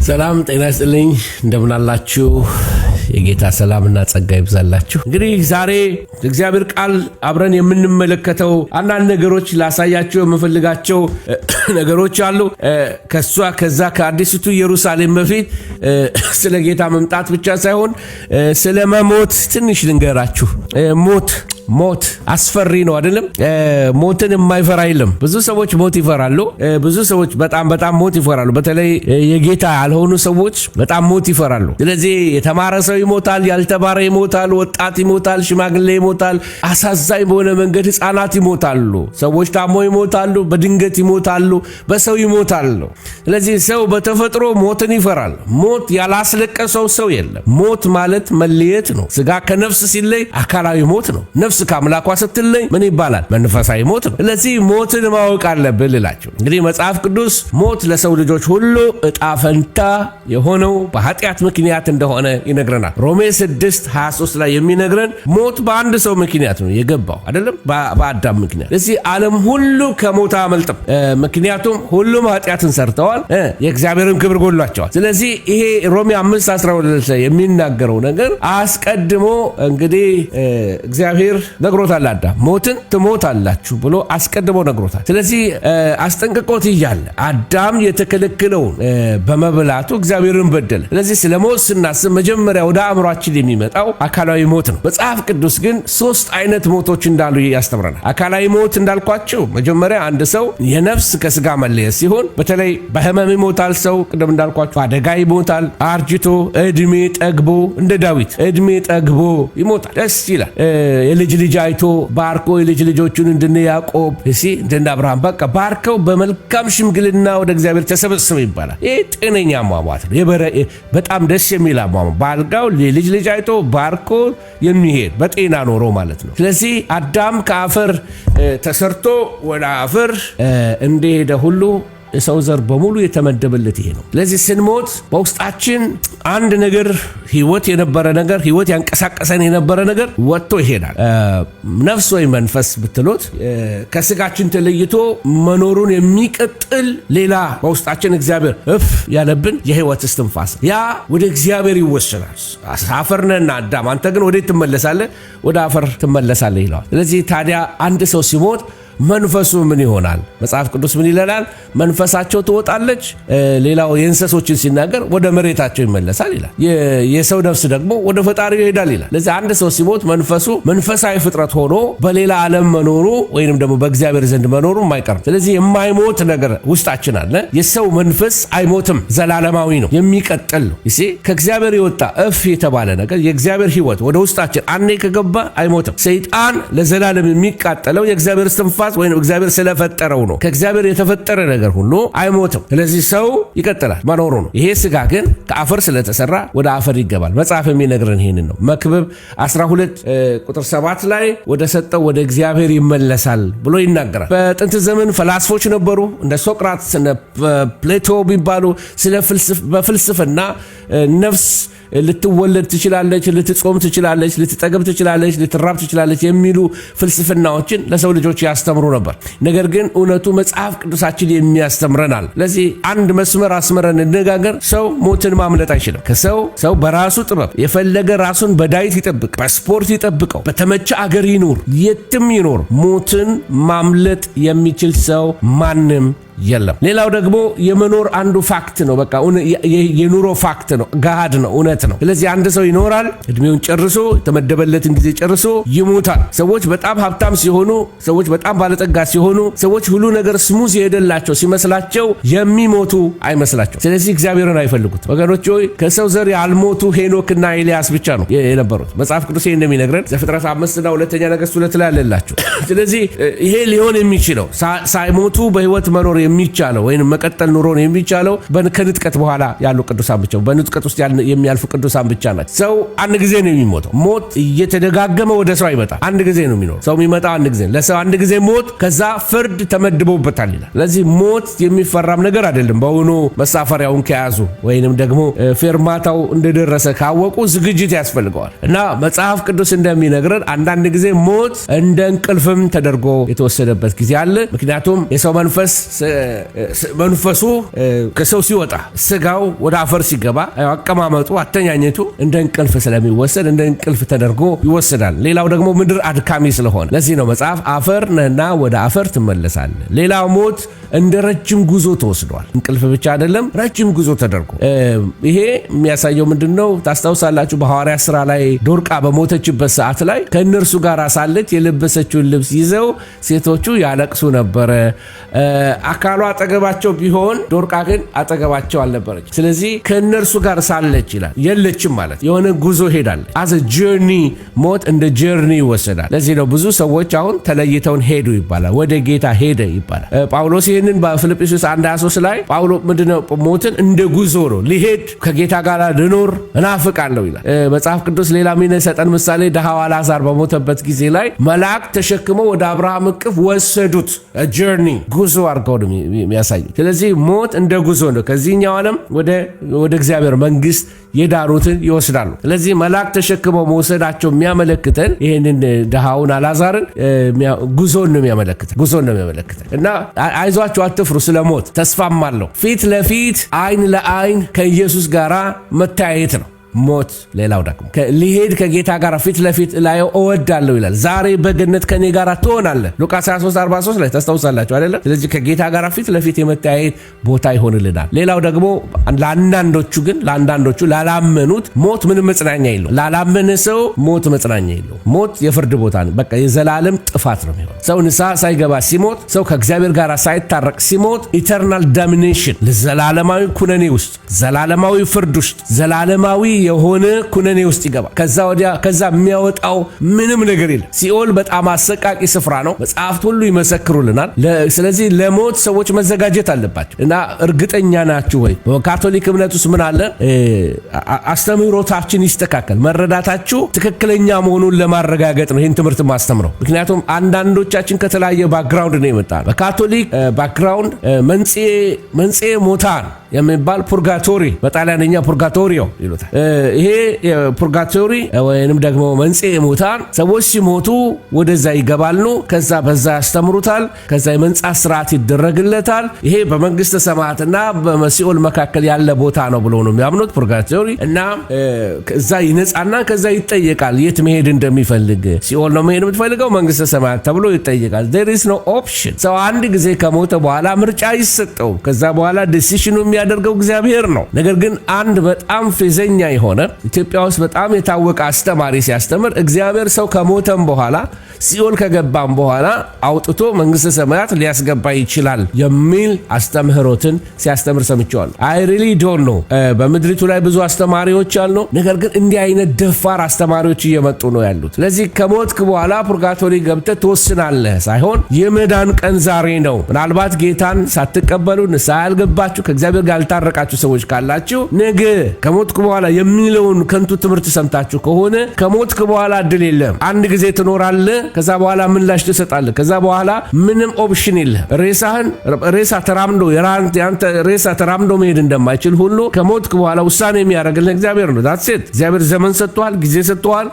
ሰላም ጤና ይስጥልኝ እንደምን አላችሁ የጌታ ሰላምና ጸጋ ይብዛላችሁ። እንግዲህ ዛሬ እግዚአብሔር ቃል አብረን የምንመለከተው አንዳንድ ነገሮች ላሳያችሁ የምፈልጋቸው ነገሮች አሉ። ከዛ ከአዲስቱ ኢየሩሳሌም በፊት ስለ ጌታ መምጣት ብቻ ሳይሆን ስለ መሞት ትንሽ ልንገራችሁ። ሞት አስፈሪ ነው አይደለም? ሞትን የማይፈራ የለም። ብዙ ሰዎች ሞት ይፈራሉ። ብዙ ሰዎች በጣም ሞት ይፈራሉ። በተለይ የጌታ ያልሆኑ ሰዎች በጣም ሞት ይፈራሉ። ስለዚህ የተማረ ሰው ይሞታል፣ ያልተማረ ይሞታል፣ ወጣት ይሞታል፣ ሽማግሌ ይሞታል፣ አሳዛኝ በሆነ መንገድ ህፃናት ይሞታሉ፣ ሰዎች ታሞ ይሞታሉ፣ በድንገት ይሞታሉ፣ በሰው ይሞታሉ። ስለዚህ ሰው በተፈጥሮ ሞትን ይፈራል። ሞት ያላስለቀሰው ሰው የለም። ሞት ማለት መለየት ነው። ስጋ ከነፍስ ሲለይ አካላዊ ሞት ነው። ነፍስ ከአምላኳ ስትለይ ምን ይባላል? መንፈሳዊ ሞት ነው። ስለዚህ ሞትን ማወቅ አለብን ልላችሁ። እንግዲህ መጽሐፍ ቅዱስ ሞት ለሰው ልጆች ሁሉ ዕጣ ፈንታ የሆነው በኃጢአት ምክንያት እንደሆነ ይነግረናል። ሮሜ 6:23 ላይ የሚነግረን ሞት በአንድ ሰው ምክንያት ነው የገባው አይደለም? በአዳም ምክንያት። ስለዚህ ዓለም ሁሉ ከሞት አያመልጥም። ምክንያቱም ሁሉም ኃጢአትን ሰርተዋል፣ የእግዚአብሔርን ክብር ጎድሏቸዋል። ስለዚህ ይሄ ሮሜ 5:12 ላይ የሚናገረው ነገር አስቀድሞ እንግዲህ እግዚአብሔር ነግሮታል። አዳም ሞትን ትሞታላችሁ ብሎ አስቀድሞ ነግሮታል። ስለዚህ አስጠንቅቆት እያለ አዳም የተከለከለውን በመብላቱ እግዚአብሔርን በደለ። ስለዚህ ስለ ሞት ስናስብ መጀመሪያ ወደ አእምሯችን የሚመጣው አካላዊ ሞት ነው። መጽሐፍ ቅዱስ ግን 3 አይነት ሞቶች እንዳሉ ያስተምረናል። አካላዊ ሞት እንዳልኳቸው መጀመሪያ አንድ ሰው የነፍስ ከስጋ መለየት ሲሆን፣ በተለይ በህመም ይሞታል። ሰው ቅድም እንዳልኳቸው አደጋ ይሞታል። አርጅቶ እድሜ ጠግቦ እንደ ዳዊት እድሜ ጠግቦ ይሞታል። ደስ ይላል። የልጅ ልጅ አይቶ ባርኮ የልጅ ልጆቹን እንደነ ያዕቆብ እንደነ አብርሃም በቃ ባርከው በመልካም ሽምግልና ወደ እግዚአብሔር ተሰበሰበ ይባላል። ይህ ጤነኛ አሟሟት ነው። በጣም ደስ የሚል አሟሟት፣ ባልጋው የልጅ ልጅ አይቶ ባርኮ የሚሄድ በጤና ኖሮ ማለት ነው። ስለዚህ አዳም ከአፈር ተሰርቶ ወደ አፈር እንደሄደ ሁሉ የሰው ዘር በሙሉ የተመደበለት ይሄ ነው። ስለዚህ ስንሞት በውስጣችን አንድ ነገር ህይወት የነበረ ነገር ህይወት ያንቀሳቀሰን የነበረ ነገር ወጥቶ ይሄዳል። ነፍስ ወይ መንፈስ ብትሎት ከስጋችን ተለይቶ መኖሩን የሚቀጥል ሌላ በውስጣችን እግዚአብሔር እፍ ያለብን የህይወት እስትንፋስ ያ ወደ እግዚአብሔር ይወሰናል። አፈር ነህና አዳም አንተ ግን ወዴት ትመለሳለህ? ወደ አፈር ትመለሳለህ ይለዋል። ስለዚህ ታዲያ አንድ ሰው ሲሞት መንፈሱ ምን ይሆናል? መጽሐፍ ቅዱስ ምን ይለናል? መንፈሳቸው ትወጣለች። ሌላው የእንስሶችን ሲናገር ወደ መሬታቸው ይመለሳል ይላል። የሰው ነፍስ ደግሞ ወደ ፈጣሪው ይሄዳል ይላል። ለዚህ አንድ ሰው ሲሞት መንፈሱ መንፈሳዊ ፍጥረት ሆኖ በሌላ ዓለም መኖሩ ወይንም ደግሞ በእግዚአብሔር ዘንድ መኖሩ የማይቀር። ስለዚህ የማይሞት ነገር ውስጣችን አለ። የሰው መንፈስ አይሞትም፣ ዘላለማዊ ነው፣ የሚቀጥል ነው። ከእግዚአብሔር የወጣ እፍ የተባለ ነገር የእግዚአብሔር ህይወት ወደ ውስጣችን አንዴ ከገባ አይሞትም። ሰይጣን ለዘላለም የሚቃጠለው የእግዚአብሔር እስትንፋስ ወይም እግዚአብሔር ስለፈጠረው ነው። ከእግዚአብሔር የተፈጠረ ነገር ሁሉ አይሞትም። ስለዚህ ሰው ይቀጥላል መኖሩ ነው። ይሄ ስጋ ግን ከአፈር ስለተሰራ ወደ አፈር ይገባል። መጽሐፍ የሚነግረን ይሄንን ነው። መክብብ 12:7 ላይ ወደ ሰጠው ወደ እግዚአብሔር ይመለሳል ብሎ ይናገራል። በጥንት ዘመን ፈላስፎች ነበሩ፣ እንደ ሶቅራጥስ፣ ፕሌቶ ቢባሉ በፍልስፍና ነፍስ ልትወለድ ትችላለች፣ ልትጾም ትችላለች፣ ልትጠገብ ትችላለች፣ ልትራብ ትችላለች የሚሉ ፍልስፍናዎችን ለሰው ልጆች ያስተምሩ ነበር። ነገር ግን እውነቱ መጽሐፍ ቅዱሳችን የሚያስተምረናል። ለዚህ አንድ መስመር አስመረን እንነጋገር። ሰው ሞትን ማምለጥ አይችልም። ሰው በራሱ ጥበብ የፈለገ ራሱን በዳይት ይጠብቅ፣ በስፖርት ይጠብቀው፣ በተመቸ አገር ይኖር፣ የትም ይኖር፣ ሞትን ማምለጥ የሚችል ሰው ማንም የለም። ሌላው ደግሞ የመኖር አንዱ ፋክት ነው። በቃ የኑሮ ፋክት ነው፣ ገሃድ ነው፣ እውነት ነው። ስለዚህ አንድ ሰው ይኖራል፣ እድሜውን ጨርሶ የተመደበለትን ጊዜ ጨርሶ ይሞታል። ሰዎች በጣም ሀብታም ሲሆኑ፣ ሰዎች በጣም ባለጠጋ ሲሆኑ፣ ሰዎች ሁሉ ነገር ስሙዝ የሄደላቸው ሲመስላቸው የሚሞቱ አይመስላቸው። ስለዚህ እግዚአብሔርን አይፈልጉት። ወገኖች ሆይ ከሰው ዘር ያልሞቱ ሄኖክና ኤልያስ ብቻ ነው የነበሩት። መጽሐፍ ቅዱስ እንደሚነግረን ዘፍጥረት 5 እና 2ኛ ነገሥት 2 ላይ አለላቸው። ስለዚህ ይሄ ሊሆን የሚችለው ሳይሞቱ በህይወት መኖር የሚቻለው ወይም መቀጠል ኑሮን የሚቻለው ከንጥቀት በኋላ ያሉ ቅዱሳን ብቻ፣ በንጥቀት ውስጥ የሚያልፉ ቅዱሳን ብቻ ናቸው። ሰው አንድ ጊዜ ነው የሚሞተው። ሞት እየተደጋገመ ወደ ሰው አይመጣም። አንድ ጊዜ ነው የሚኖር ሰው። የሚመጣው አንድ ጊዜ፣ ለሰው አንድ ጊዜ ሞት፣ ከዛ ፍርድ ተመድቦበታል ይላል። ስለዚህ ሞት የሚፈራም ነገር አይደለም። በእውኑ መሳፈሪያውን ከያዙ ወይንም ደግሞ ፌርማታው እንደደረሰ ካወቁ ዝግጅት ያስፈልገዋል። እና መጽሐፍ ቅዱስ እንደሚነግረን አንዳንድ ጊዜ ሞት እንደ እንቅልፍም ተደርጎ የተወሰደበት ጊዜ አለ። ምክንያቱም የሰው መንፈስ መንፈሱ ከሰው ሲወጣ ስጋው ወደ አፈር ሲገባ አቀማመጡ አተኛኘቱ እንደ እንቅልፍ ስለሚወሰድ እንደ እንቅልፍ ተደርጎ ይወሰዳል። ሌላው ደግሞ ምድር አድካሚ ስለሆነ ለዚህ ነው መጽሐፍ አፈር ነህና ወደ አፈር ትመለሳለህ። ሌላው ሞት እንደ ረጅም ጉዞ ተወስዷል። እንቅልፍ ብቻ አይደለም፣ ረጅም ጉዞ ተደርጎ ይሄ የሚያሳየው ምንድነው? ታስታውሳላችሁ በሐዋርያት ሥራ ላይ ዶርቃ በሞተችበት ሰዓት ላይ ከእነርሱ ጋር ሳለች የለበሰችውን ልብስ ይዘው ሴቶቹ ያለቅሱ ነበረ። አካሏ አጠገባቸው ቢሆን ዶርቃ ግን አጠገባቸው አልነበረች። ስለዚህ ከእነርሱ ጋር ሳለች ይላል የለችም ማለት የሆነ ጉዞ ሄዳለች። አዘ ጆርኒ ሞት እንደ ጆርኒ ይወሰዳል። ለዚህ ነው ብዙ ሰዎች አሁን ተለይተውን ሄዱ ይባላል፣ ወደ ጌታ ሄደ ይባላል። ጳውሎስ ይህንን በፊልጵስዩስ 1:23 ላይ ጳውሎስ ምንድነው ሞትን እንደ ጉዞ ነው ሊሄድ ከጌታ ጋር ልኖር እናፍቃለሁ ይላል። መጽሐፍ ቅዱስ ሌላ የሚሰጠን ምሳሌ ድሃው አልዓዛር በሞተበት ጊዜ ላይ መላእክት ተሸክመው ወደ አብርሃም እቅፍ ወሰዱት። ጆርኒ ጉዞ አድርገው ነው የሚያሳዩት። ስለዚህ ሞት እንደ ጉዞ ነው። ከዚህኛው ዓለም ወደ እግዚአብሔር መንግስት የዳሩትን ይወስዳሉ። ስለዚህ መላእክት ተሸክመው መውሰዳቸው የሚያመለክተን ይህንን ድሃውን አልዓዛርን ጉዞን ነው የሚያመለክተን እና አይዟችሁ አትፍሩ፣ ስለ ሞት ተስፋም አለው። ፊት ለፊት አይን ለአይን ከኢየሱስ ጋራ መተያየት ነው ሞት። ሌላው ደግሞ ሊሄድ ከጌታ ጋር ፊት ለፊት ላየው እወዳለሁ ይላል። ዛሬ በገነት ከኔ ጋር ትሆናለህ ሉቃስ 23:43 ላይ ታስታውሳላችሁ አይደለም? ስለዚህ ከጌታ ጋር ፊት ለፊት የመተያየት ቦታ ይሆንልናል። ሌላው ደግሞ ለአንዳንዶቹ ላላመኑት ሞት ምንም መጽናኛ የለው። ላላመነ ሰው ሞት መጽናኛ የለው። ሞት የፍርድ ቦታ ነው። በቃ የዘላለም ጥፋት ነው የሚሆነው። ሰው ንስሐ ሳይገባ ሲሞት፣ ሰው ከእግዚአብሔር ጋር ሳይታረቅ ሲሞት ኢተርናል ዳሚኔሽን ለዘላለማዊ ኩነኔ ውስጥ፣ ዘላለማዊ ፍርድ ውስጥ፣ ዘላለማዊ የሆነ ኩነኔ ውስጥ ይገባል። ከዛ የሚያወጣው ምንም ነገር የለም። ሲኦል በጣም አሰቃቂ ስፍራ ነው። መጽሐፍት ሁሉ ይመሰክሩልናል። ስለዚህ ለሞት ሰዎች መዘጋጀት አለባቸው እና እርግጠኛ ናችሁ ወይ? በካቶሊክ እምነት ውስጥ ምን አለ? አስተምህሮታችን ይስተካከል፣ መረዳታችሁ ትክክለኛ መሆኑን ለማረጋገጥ ነው ይህን ትምህርት ማስተምረው። ምክንያቱም አንዳንዶቻችን ከተለያየ ባክግራውንድ ነው የመጣ ነው። በካቶሊክ ባክግራውንድ መንጽኤ ሞታን የሚባል ፑርጋቶሪ፣ በጣሊያንኛ ፑርጋቶሪዮ ይሉታል። ይሄ ፑርጋቶሪ ወይንም ደግሞ መንጽኤ ሞታን ሰዎች ሲሞቱ ወደዛ ይገባሉ። ከዛ በዛ ያስተምሩታል። ከዛ የመንጻት ስርዓት ይደረግለታል። ይሄ በመንግስተ ሰማያትና በሲኦል መካከል ያለ ቦታ ነው ብሎ ነው የሚያምኑት ፑርጋቶሪ። እና ከዛ ይነጻና ከዛ ይጠየቃል የት መሄድ እንደሚፈልግ። ሲኦል ነው መሄድ የምትፈልገው መንግስተ ሰማያት ተብሎ ይጠየቃል። there is no option። ሰው አንድ ጊዜ ከሞተ በኋላ ምርጫ ይሰጠው። ከዛ በኋላ ዲሲሽኑ የሚያደርገው እግዚአብሔር ነው። ነገር ግን አንድ በጣም ፌዘኛ የሆነ ኢትዮጵያ ውስጥ በጣም የታወቀ አስተማሪ ሲያስተምር እግዚአብሔር ሰው ከሞተም በኋላ ሲኦል ከገባም በኋላ አውጥቶ መንግስተ ሰማያት ሊያስገባ ይችላል የሚል አስተምህሮትን ሲያስተምር ሰምቼዋለሁ። አይ ሪሊ ዶንት ኖ። በምድሪቱ ላይ ብዙ አስተማሪዎች አሉ። ነገር ግን እንዲህ አይነት ደፋር አስተማሪዎች እየመጡ ነው ያሉት። ስለዚህ ከሞትክ በኋላ ፑርጋቶሪ ገብተህ ትወስናለህ ሳይሆን የመዳን ቀን ዛሬ ነው። ምናልባት ጌታን ሳትቀበሉ ንስሐ ያልገባችሁ ከእግዚአብሔር ጋር ያልታረቃችሁ ሰዎች ካላችሁ ነገ ከሞትክ በኋላ የሚለውን ከንቱ ትምህርት ሰምታችሁ ከሆነ ከሞትክ በኋላ እድል የለም። አንድ ጊዜ ትኖራለህ። ከዛ በኋላ ምላሽ ትሰጣለህ። ከዛ በኋላ ምንም ኦፕሽን የለም። ሬሳ ተራምዶ መሄድ እንደማይችል ሁሉ ከሞትክ በኋላ ውሳኔ የሚያደርግልህ እግዚአብሔር ነው። ዳትሴት እግዚአብሔር ዘመን ሰጥቷል፣ ጊዜ ሰጥቷል።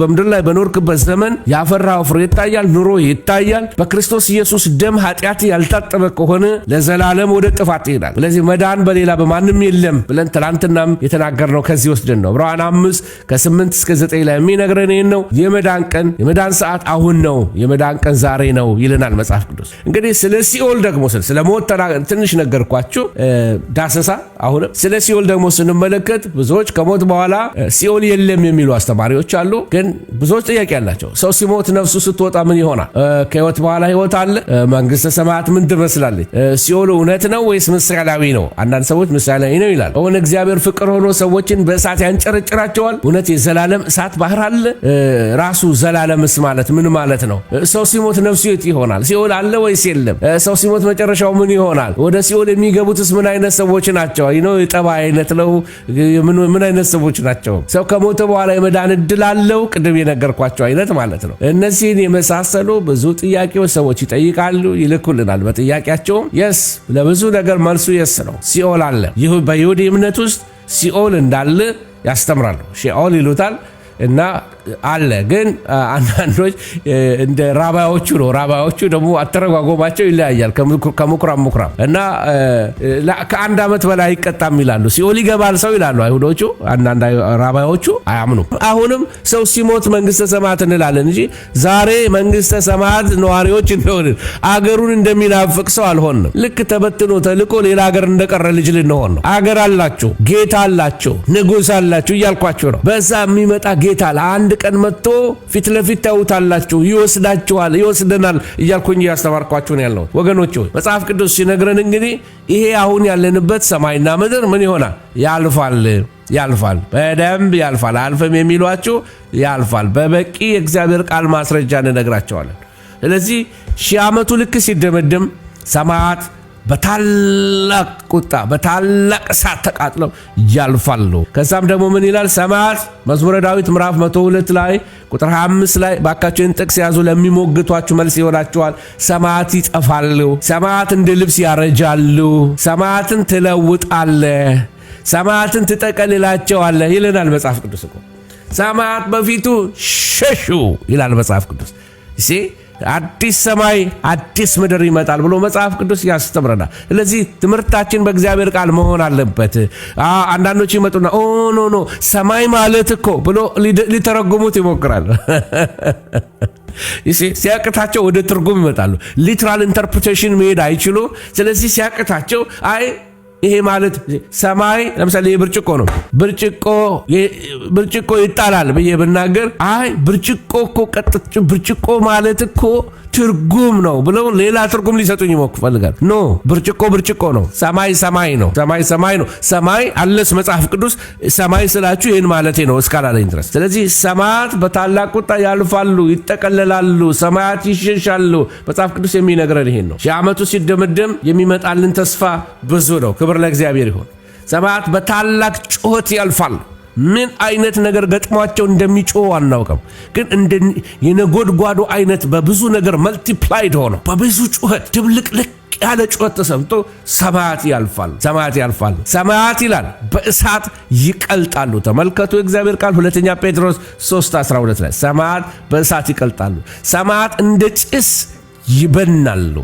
በምድር ላይ በኖርክበት ዘመን ያፈራው ፍሬ ይታያል፣ ኑሮ ይታያል። በክርስቶስ ኢየሱስ ደም ኃጢአት ያልታጠበ ከሆነ ለዘላለም ወደ ጥፋት ይሄዳል። ስለዚህ መዳን በሌላ በማንም የለም ብለን ትላንትናም የተናገርነው ከዚህ ወስደን ነው። ዕብራውያን 5:8-9 ላይ የሚነግረን ይህን ነው። የመዳን ሰዓት አሁን ነው፣ የመዳን ቀን ዛሬ ነው ይልናል መጽሐፍ ቅዱስ። እንግዲህ ስለ ሲኦል ደግሞ ስለ ሞት ትንሽ ነገርኳችሁ ዳሰሳ። አሁንም ስለ ሲኦል ደግሞ ስንመለከት ብዙዎች ከሞት በኋላ ሲኦል የለም የሚሉ አስተማሪዎች አሉ። ግን ብዙዎች ጥያቄ አላቸው። ሰው ሲሞት ነፍሱ ስትወጣ ምን ይሆናል? ከህይወት በኋላ ህይወት አለ? መንግስተ ሰማያት ምን ትመስላለች? ሲኦል እውነት ነው ወይስ ምሳሌያዊ ነው? አንዳንድ ሰዎች ምሳሌያዊ ነው ይላል። አሁን እግዚአብሔር ፍቅር ሆኖ ሰዎችን በእሳት ያንጨረጭራቸዋል? እውነት የዘላለም እሳት ባህር አለ? ራሱ ዘላለምስ ማለት ምን ማለት ነው? ሰው ሲሞት ነፍሱ የት ይሆናል? ሲኦል አለ ወይስ የለም? ሰው ሲሞት መጨረሻው ምን ይሆናል? ወደ ሲኦል የሚገቡትስ ምን አይነት ሰዎች ናቸው? የጠባ አይነት ነው? ምን አይነት ሰዎች ናቸው? ሰው ከሞተ በኋላ የመዳን እድል አለው? ቅድም የነገርኳቸው አይነት ማለት ነው። እነዚህን የመሳሰሉ ብዙ ጥያቄዎች ሰዎች ይጠይቃሉ፣ ይልኩልናል። በጥያቄያቸውም የስ ለብዙ ነገር መልሱ የስ ነው። ሲኦል አለ። ይህ በይሁዲ እምነት ውስጥ ሲኦል እንዳለ ያስተምራሉ። ሺኦል ይሉታል እና አለ። ግን አንዳንዶች እንደ ራባዮቹ ነው። ራባዮቹ ደግሞ አተረጓጎማቸው ይለያያል ከምኩራብ እና ከ1 ዓመት በላይ አይቀጣም ይላሉ። ሲኦል ይገባል ሰው ይላሉ አይሁዶቹ። አንዳንድ ራባዮቹ አያምኑም። አሁንም ሰው ሲሞት መንግስተ ሰማያት እንላለን እንጂ ዛሬ መንግስተ ሰማያት ነዋሪዎች እንደሆንን አገሩን እንደሚናፍቅ ሰው አልሆንም። ልክ ተበትኖ ተልቆ ሌላ ሀገር እንደቀረ ልጅ ልንሆን ነው። አገር አላቸው፣ ጌታ አላቸው፣ ንጉሥ አላቸው እያልኳቸው ነው። በዛ የሚመጣ ጌታ ለአንድ ቀን መጥቶ ፊት ለፊት ታዩታላችሁ፣ ይወስዳችኋል፣ ይወስደናል እያልኩኝ እያስተማርኳችሁ ነው ያለው ወገኖች። መጽሐፍ ቅዱስ ሲነግረን እንግዲህ ይሄ አሁን ያለንበት ሰማይና ምድር ምን ይሆናል? ያልፋል፣ በደንብ ያልፋል። አልፈም የሚሏችሁ ያልፋል። በበቂ የእግዚአብሔር ቃል ማስረጃ እንነግራቸዋለን። ስለዚህ 1000 ዓመቱ ልክ ሲደመደም ሰማያት በታላቅ ቁጣ በታላቅ እሳት ተቃጥለው ያልፋሉ። ከዛም ደግሞ ምን ይላል? ሰማያት መዝሙረ ዳዊት ምዕራፍ 102 ላይ ቁጥር 25 ላይ ባካችሁን ጥቅስ ያዙ፣ ለሚሞግቷችሁ መልስ ይሆናችኋል። ሰማያት ይጠፋሉ፣ ሰማያት እንደ ልብስ ያረጃሉ፣ ሰማያትን ትለውጣለህ፣ ሰማያትን ትጠቀልላቸዋለህ ይለናል መጽሐፍ ቅዱስ እኮ። ሰማያት በፊቱ ሸሹ ይላል መጽሐፍ ቅዱስ። አዲስ ሰማይ አዲስ ምድር ይመጣል ብሎ መጽሐፍ ቅዱስ ያስተምረናል። ስለዚህ ትምህርታችን በእግዚአብሔር ቃል መሆን አለበት። አንዳንዶች ይመጡና ኖ ሰማይ ማለት እኮ ብሎ ሊተረጉሙት ይሞክራሉ። ሲያቅታቸው ወደ ትርጉም ይመጣሉ። ሊትራል ኢንተርፕሬቴሽን መሄድ አይችሉ። ስለዚህ ሲያቅታቸው ይሄ ማለት ሰማይ ለምሳሌ የብርጭቆ ነው። ብርጭቆ ይጣላል ብዬ ብናገር ብርጭቆ ማለት እኮ ትርጉም ነው ብለው ሌላ ትርጉም ሊሰጡኝ ይፈልጋል። ኖ ብርጭቆ ነው። ሰማይ ነው። ሰማይ አለስ መጽሐፍ ቅዱስ ሰማይ ስላችሁ ይህን ማለቴ ነው እስካላለኝ ድረስ። ስለዚህ ሰማያት በታላቅ ቁጣ ያልፋሉ፣ ይጠቀለላሉ፣ ሰማያት ይሸሻሉ። መጽሐፍ ቅዱስ የሚነግረን ይሄን ነው። 1000 ዓመቱ ሲደመደም የሚመጣልን ተስፋ ብዙ ነው። ክብር ለእግዚአብሔር ይሁን። ሰማያት በታላቅ ጩኸት ያልፋሉ። ምን አይነት ነገር ገጥሟቸው እንደሚጮህ አናውቅም። ግን እንደ የነጎድጓዱ አይነት በብዙ ነገር መልቲፕላይድ ሆኖ በብዙ ጩኸት ድብልቅልቅ ያለ ጩኸት ተሰምቶ ሰማያት ያልፋሉ። ሰማያት ይላል በእሳት ይቀልጣሉ። ተመልከቱ የእግዚአብሔር ቃል 2 ጴጥሮስ 3:12 ላይ ሰማያት በእሳት ይቀልጣሉ። ሰማያት እንደ ጭስ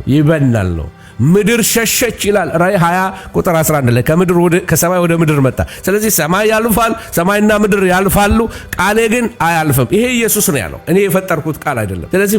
ይበናሉ። ምድር ሸሸች ይላል ራእይ 20 ቁጥር 11 ላይ ከሰማይ ወደ ምድር መጣ። ስለዚህ ሰማይ ያልፋል፣ ሰማይና ምድር ያልፋሉ፣ ቃሌ ግን አያልፍም። ይሄ ኢየሱስ ነው ያለው፣ እኔ የፈጠርኩት ቃል አይደለም። ስለዚህ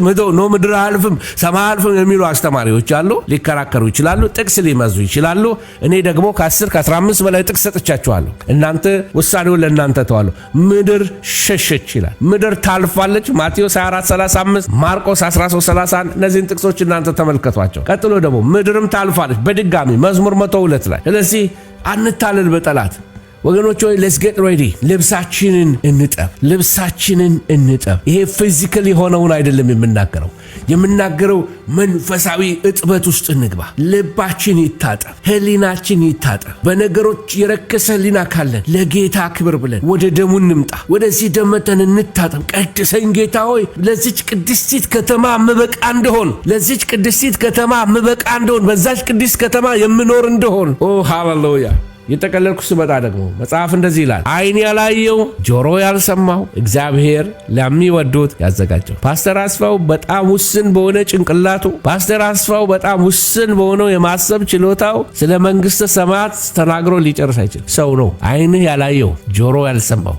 ምድር አያልፍም፣ ሰማይ አያልፍም የሚሉ አስተማሪዎች አሉ። ሊከራከሩ ይችላሉ፣ ጥቅስ ሊመዙ ይችላሉ። እኔ ደግሞ ከ10 ከ15 በላይ ጥቅስ ሰጥቻችኋለሁ። እናንተ ውሳኔውን ለእናንተ ተዋለሁ። ምድር ሸሸች ይላል። ምድር ታልፋለች። ማቴዎስ 24:35 ማርቆስ 13:31 እነዚህን ጥቅሶች እናንተ ተመልከቷቸው። ቀጥሎ ደግሞ ምድርም ታልፋለች በድጋሚ መዝሙር 102 ላይ። ስለዚህ አንታለል በጠላት ወገኖች ሆይ ሌትስ ጌት ሬዲ። ልብሳችንን እንጠብ። ይሄ ፊዚካል የሆነውን አይደለም የምናገረው መንፈሳዊ እጥበት ውስጥ እንግባ። ልባችን ይታጠብ፣ ህሊናችን ይታጠብ። በነገሮች የረከሰ ህሊና ካለን ለጌታ ክብር ብለን ወደ ደሙ እንምጣ። ወደዚህ ደመተን እንታጠብ። ቀድሰኝ ጌታ ሆይ ለዚች ቅድስቲት ከተማ ምበቃ እንደሆን በዛች ቅድስት ከተማ የምኖር እንደሆን። ኦ ሃሌሉያ። የተቀለልኩ ስመጣ ደግሞ መጽሐፍ እንደዚህ ይላል፣ ዓይን ያላየው ጆሮ ያልሰማው እግዚአብሔር ለሚወዱት ያዘጋጀው። ፓስተር አስፋው በጣም ውስን በሆነ ጭንቅላቱ፣ ፓስተር አስፋው በጣም ውስን በሆነው የማሰብ ችሎታው ስለ መንግስተ ሰማያት ተናግሮ ሊጨርስ አይችል ሰው ነው። ዓይንህ ያላየው ጆሮ ያልሰማው